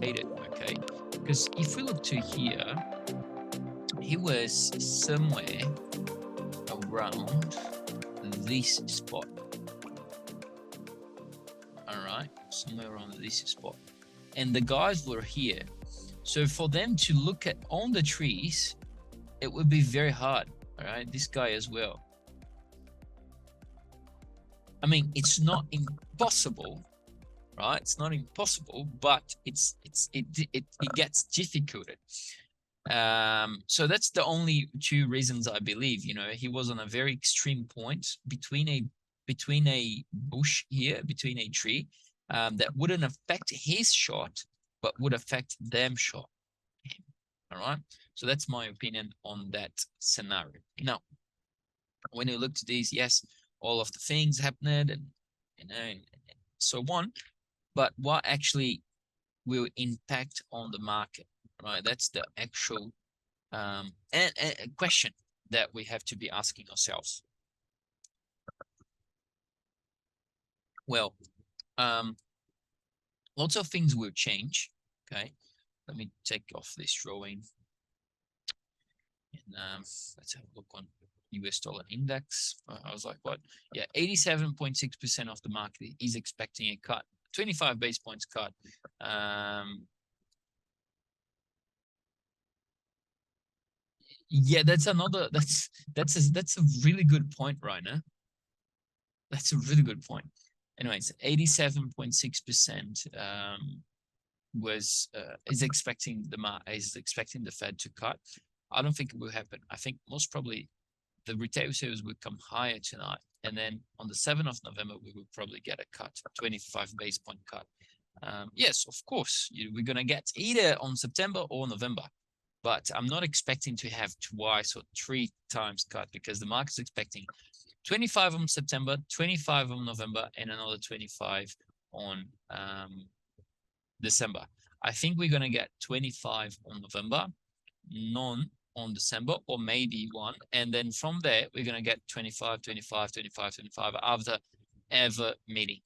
traded, okay? Because if we look to here, he was somewhere around this spot. All right, somewhere around this spot. And the guys were here. So for them to look at on the trees, it would be very hard. All right, this guy as well. I mean, it's not impossible, right? It's not impossible, but it gets difficult. So that's the only two reasons I believe. You know, he was on a very extreme point between a bush here, between a tree, that wouldn't affect his shot, but would affect them shot. All right. So that's my opinion on that scenario. Now, when you look to these, yes, all of the things happened and and so on, but what actually will impact on the market, right? That's the actual and a question that we have to be asking ourselves. Well, lots of things will change. Okay, let me take off this drawing and let's have a look on US dollar index. I was like, what? Yeah, 87.6% of the market is expecting a cut, 25 base points cut. Yeah, that's a really good point, Rainer. That's a really good point. Anyways, 87.6% is expecting the Fed to cut. I don't think it will happen. I think most probably the retail sales will come higher tonight, and then on the 7th of November we will probably get a cut, 25 base point cut. Yes, of course, we're gonna get either on September or November, but I'm not expecting to have twice or 3 times cut, because the market's expecting 25 on September, 25 on November, and another 25 on December. I think we're going to get 25 on November, none on December, or maybe one. And then from there, we're going to get 25, 25, 25, 25 after ever meeting.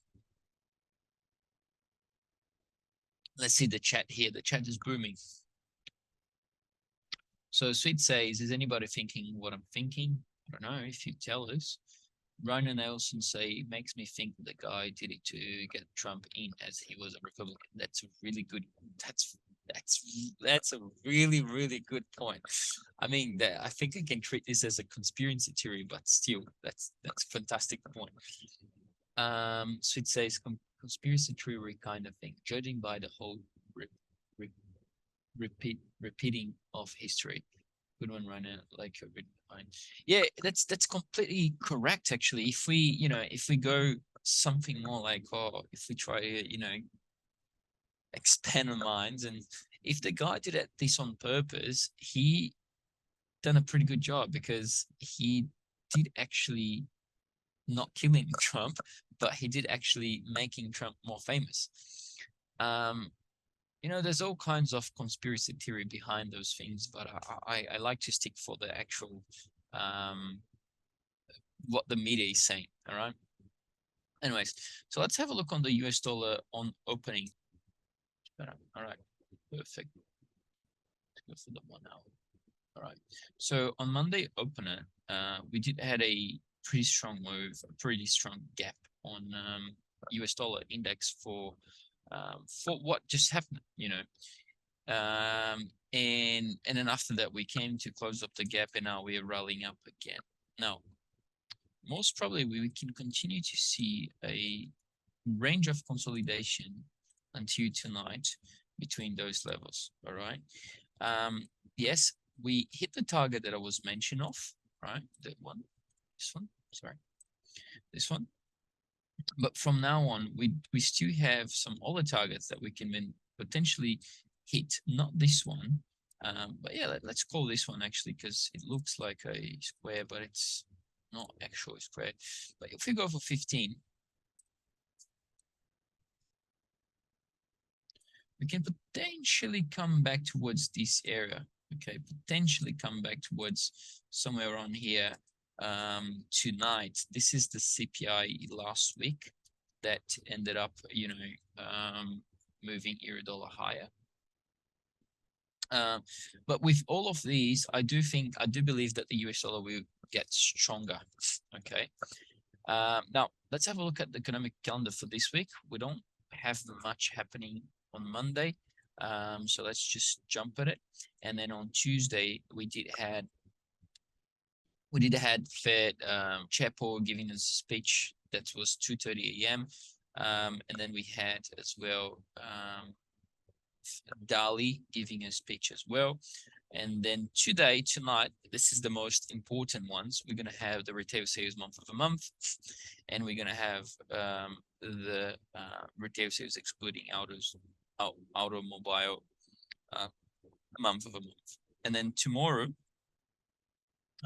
Let's see the chat here. The chat is booming. So Sweet says, is anybody thinking what I'm thinking? I don't know if you tell us. Rainer Nelson say, makes me think the guy did it to get Trump in as he was a Republican. That's a really good. That's a really, really good point. I mean, I think I can treat this as a conspiracy theory, but still, that's a fantastic point. So it says conspiracy theory kind of thing, judging by the whole repeating of history. Good one, Rainer. Like your written behind. Yeah, that's completely correct. Actually, if we go something more like, if we try to expand our minds, and if the guy did this on purpose, he done a pretty good job, because he did actually not killing Trump, but he did actually making Trump more famous. There's all kinds of conspiracy theory behind those things, but I like to stick for the actual what the media is saying. All right. Anyways, so let's have a look on the US dollar on opening. All right, perfect. Let's go for the 1 hour. All right. So on Monday opener, we did had a pretty strong move, a pretty strong gap on US dollar index for what just happened, and then after that we came to close up the gap, and now we are rallying up again. Now, most probably we can continue to see a range of consolidation until tonight between those levels. All right. Yes, we hit the target that I was mentioned of, right? That one, this one, sorry, this one. But from now on, we still have some other targets that we can then potentially hit. Not this one, but yeah, let's call this one actually, because it looks like a square, but it's not actually square. But if we go for 15, we can potentially come back towards this area. Okay, potentially come back towards somewhere around here. Tonight, this is the CPI last week that ended up, moving euro dollar higher. But with all of these, I do believe that the US dollar will get stronger. Okay. Now let's have a look at the economic calendar for this week. We don't have much happening on Monday. So let's just jump at it. And then on Tuesday, we did had Fed Chair Powell giving us a speech that was 2:30 a.m. And then we had as well Dali giving a speech as well. And then tonight, this is the most important ones. We're going to have the retail sales month of the month, and we're going to have the retail sales excluding automobile month of a month. And then tomorrow,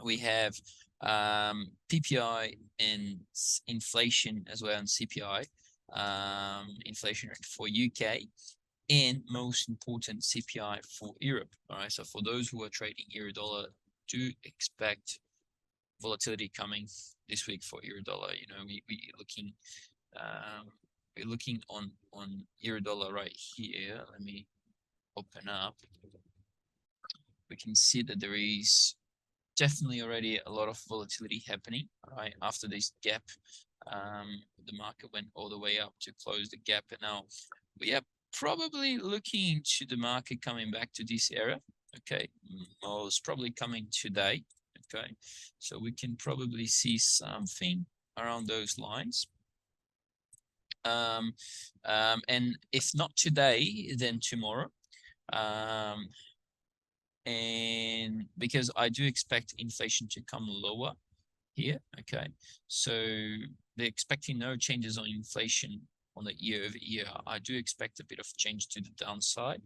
we have PPI and inflation as well, and CPI, inflation rate for UK, and most important, CPI for Europe. All right. So for those who are trading euro dollar, do expect volatility coming this week for euro dollar. You know, we're looking on euro dollar right here. Let me open up. We can see that there is definitely already a lot of volatility happening. All right. After this gap, the market went all the way up to close the gap, and now we are probably looking to the market coming back to this area. Okay, most probably coming today. Okay, so we can probably see something around those lines. And if not today, then tomorrow. And because I do expect inflation to come lower here. Okay, so they're expecting no changes on inflation on the year over year. I do expect a bit of change to the downside.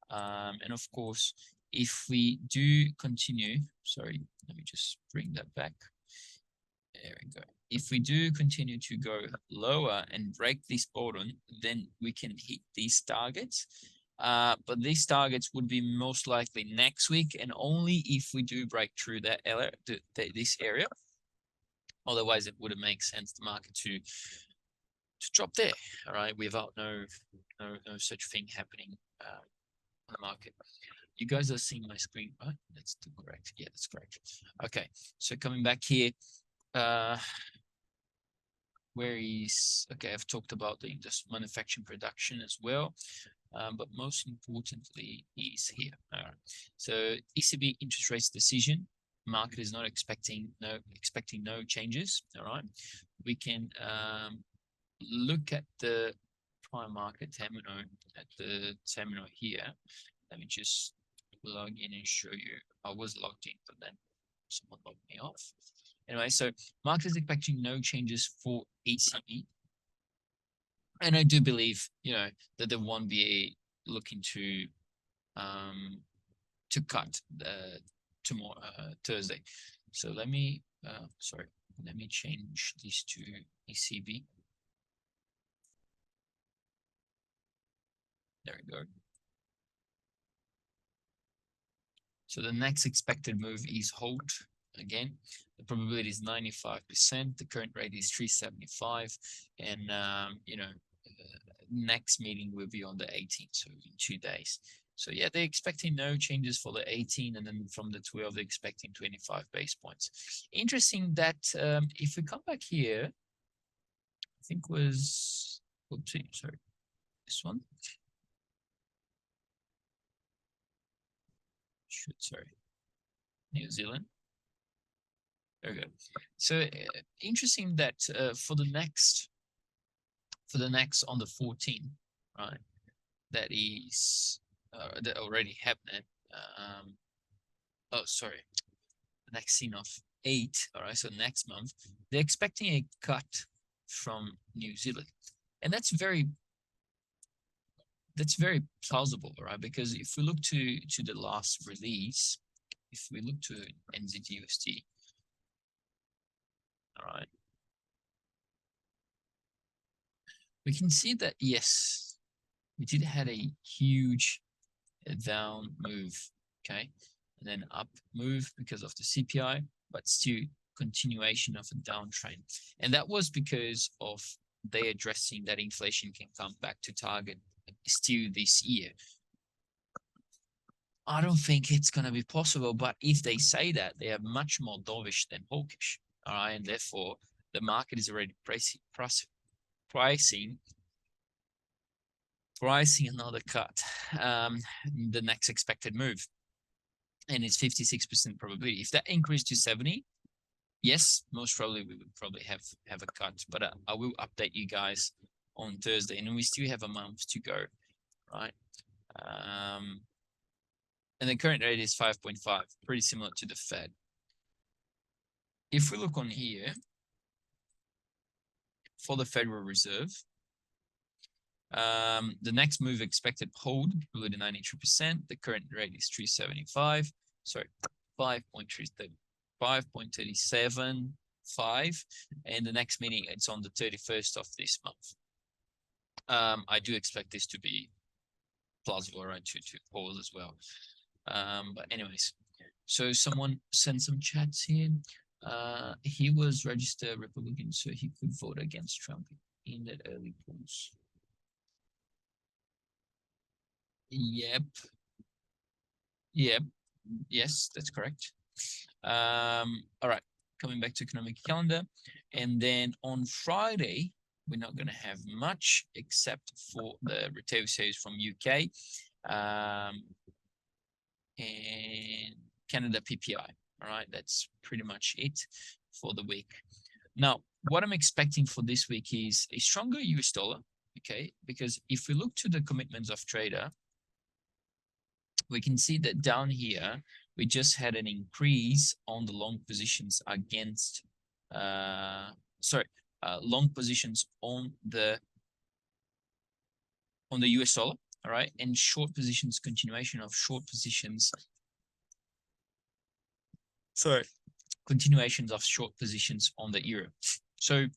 And of course, if we do continue, sorry, let me just bring that back. There we go. If we do continue to go lower and break this bottom, then we can hit these targets. But these targets would be most likely next week, and only if we do break through that area, this area. Otherwise, it wouldn't make sense the market to drop there, all right, without no such thing happening on the market. You guys are seeing my screen, right? That's correct. Yeah, that's correct. Okay, so coming back here, where is, okay, I've talked about the manufacturing production as well. But most importantly is here. All right. So ECB interest rates decision. Market is not expecting no changes. All right. We can look at the prime market terminal here. Let me just log in and show you. I was logged in, but then someone logged me off. Anyway, so market is expecting no changes for ECB. And I do believe, you know, that they won't be looking to cut tomorrow, Thursday. So let me, let me change this to ECB. There we go. So the next expected move is hold. Again, the probability is 95%. The current rate is 375, and you know, next meeting will be on the 18th, so in 2 days. So yeah, they're expecting no changes for the 18, and then from the 12, they're expecting 25 base points. Interesting that if we come back here, I think was, oopsie, sorry, this one. Sorry, New Zealand. Very good. So interesting that for the next on the 14th, right? That is that already happened. Oh, sorry. The next scene of 8. All right. So next month, they're expecting a cut from New Zealand, and that's very plausible, right? Because if we look to the last release, if we look to NZUSD, all right, we can see that yes, we did have a huge down move, okay, and then up move because of the CPI, but still continuation of a downtrend, and that was because of they addressing that inflation can come back to target still this year. I don't think it's going to be possible. But if they say that, they are much more dovish than hawkish. All right. And therefore, the market is already pricing another cut, the next expected move. And it's 56% probability. If that increased to 70, yes, most probably we would probably have a cut. But I will update you guys on Thursday. And we still have a month to go, right? And the current rate is 5.5, pretty similar to the Fed. If we look on here, for the Federal Reserve, the next move expected hold below the 92%. The current rate is 375. Sorry, 5.375, and the next meeting it's on the 31st of this month. I do expect this to be plausible, right? To hold as well. But anyways, so someone sent some chats here. He was registered Republican, so he could vote against Trump in that early polls. Yep. Yes, that's correct. All right, coming back to economic calendar. And then on Friday, we're not going to have much except for the retail sales from UK and Canada PPI. All right, that's pretty much it for the week. Now, what I'm expecting for this week is a stronger US dollar, okay? Because if we look to the commitments of trader, we can see that down here, we just had an increase on the long positions against, long positions on the US dollar, all right? And short positions, continuation of short positions. Sorry, continuations of short positions on the euro. So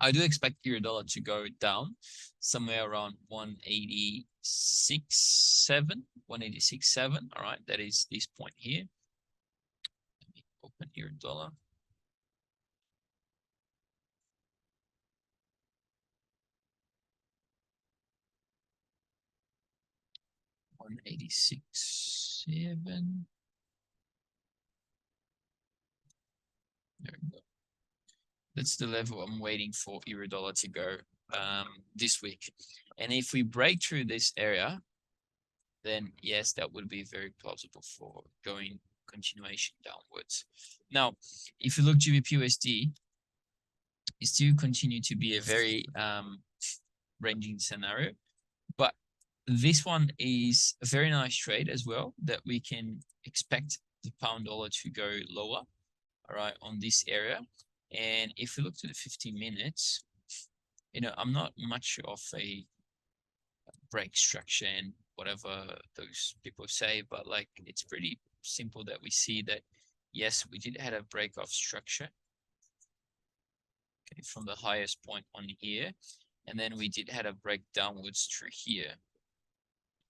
I do expect euro dollar to go down somewhere around 186.7. All right, that is this point here. Let me open euro dollar. $186.7. There we go. That's the level I'm waiting for euro dollar to go this week. And if we break through this area, then yes, that would be very plausible for going continuation downwards. Now, if you look GBP/USD, it still continue to be a very ranging scenario, but this one is a very nice trade as well that we can expect the pound dollar to go lower, all right, on this area. And if we look to the 15 minutes, you know, I'm not much of a break structure and whatever those people say, but like it's pretty simple that we see that, yes, we did have a break of structure, okay, from the highest point on here. And then we did have a break downwards through here.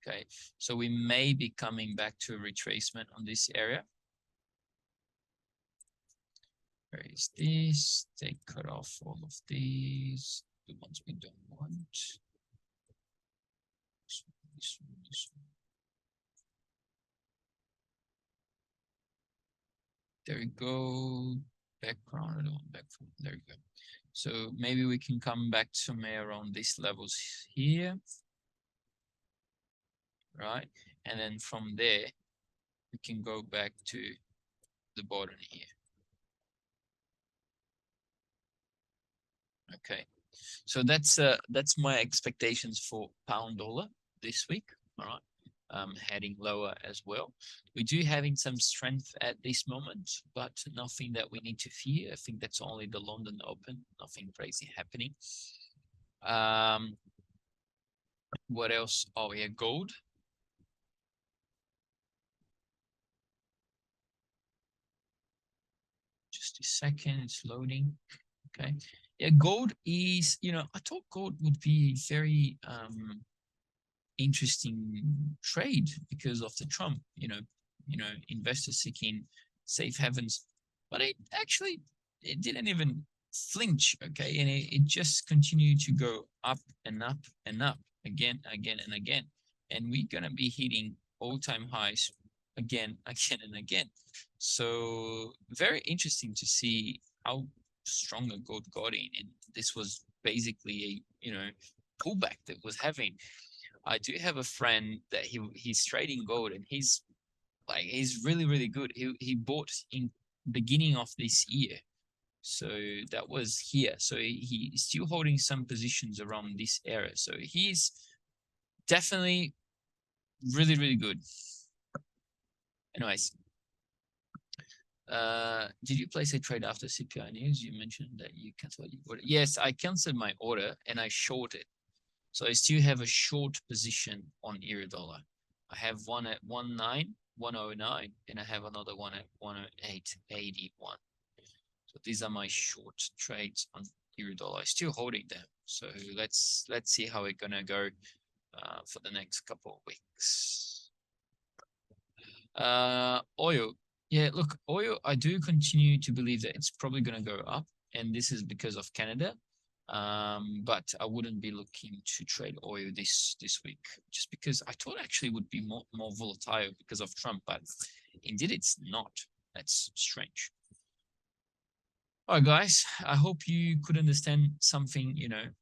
Okay, so we may be coming back to a retracement on this area. Where is this? They cut off all of these, the ones we don't want. This one. There we go. Background, there we go. So maybe we can come back somewhere around these levels here. Right? And then from there, we can go back to the bottom here. Okay, so that's my expectations for pound dollar this week. All right, heading lower as well. We do having some strength at this moment, but nothing that we need to fear. I think that's only the London Open. Nothing crazy happening. What else? Oh yeah, gold. Just a second, it's loading. Okay. Yeah, gold is, you know, I thought gold would be a very interesting trade because of the Trump, you know, investors seeking safe havens, but it didn't even flinch, okay, and it just continued to go up and up and up again and again, and we're gonna be hitting all-time highs again and again. So very interesting to see how strong a gold got in, and this was basically a pullback that was having. I do have a friend that he's trading gold, and he's really good. He bought in beginning of this year, so that was here. So he's still holding some positions around this area. So he's definitely really good. Anyways, did you place a trade after CPI news? You mentioned that you canceled your order. Yes, I canceled my order and I shorted. So I still have a short position on euro dollar. I have one at 109, and I have another one at 108.81. So these are my short trades on euro dollar. I'm still holding them. So let's see how it's gonna go for the next couple of weeks. Oil. Yeah, look, oil, I do continue to believe that it's probably going to go up, and this is because of Canada. But I wouldn't be looking to trade oil this week, just because I thought actually would be more volatile because of Trump, but indeed it's not. That's strange. All right, guys, I hope you could understand something,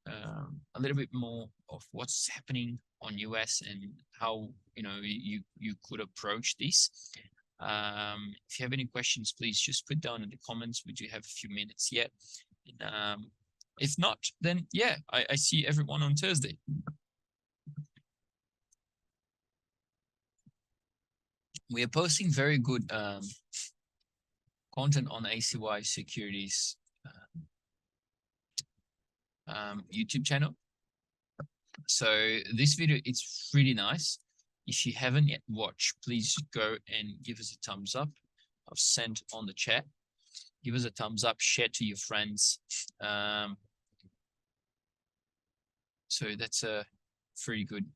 a little bit more of what's happening on US and how, you could approach this. If you have any questions, please just put down in the comments. We do have a few minutes yet. And, if not, then yeah, I see everyone on Thursday. We are posting very good content on ACY Securities YouTube channel. So this video, it's really nice. If you haven't yet watched, please go and give us a thumbs up. I've sent on the chat. Give us a thumbs up, share to your friends. So that's a pretty good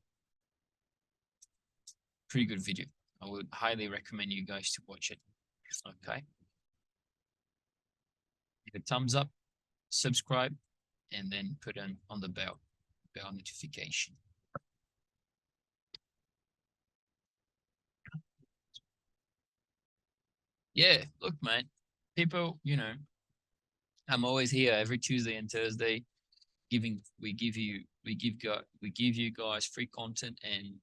video. I would highly recommend you guys to watch it. Okay. Give a thumbs up, subscribe, and then put on the bell notification. Yeah, look, man, people, I'm always here every Tuesday and Thursday. We give you guys free content, and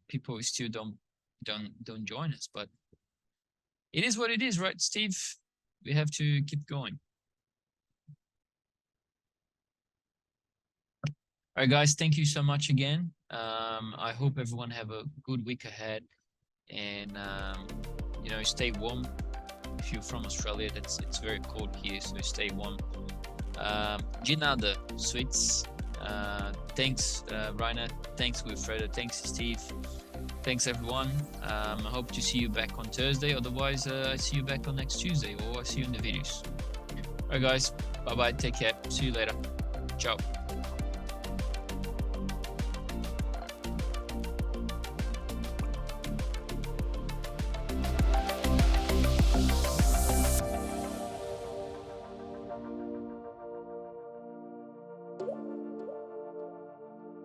people still don't join us, but it is what it is, right, Steve? We have to keep going. All right, guys, thank you so much again. I hope everyone have a good week ahead, and stay warm. If you're from Australia, it's very cold here, so stay warm. De nada, sweets. Thanks, Rainer. Thanks, Wilfredo. Thanks, Steve. Thanks, everyone. I hope to see you back on Thursday. Otherwise, I see you back on next Tuesday, or I see you in the videos. All right, guys. Bye-bye. Take care. See you later. Ciao.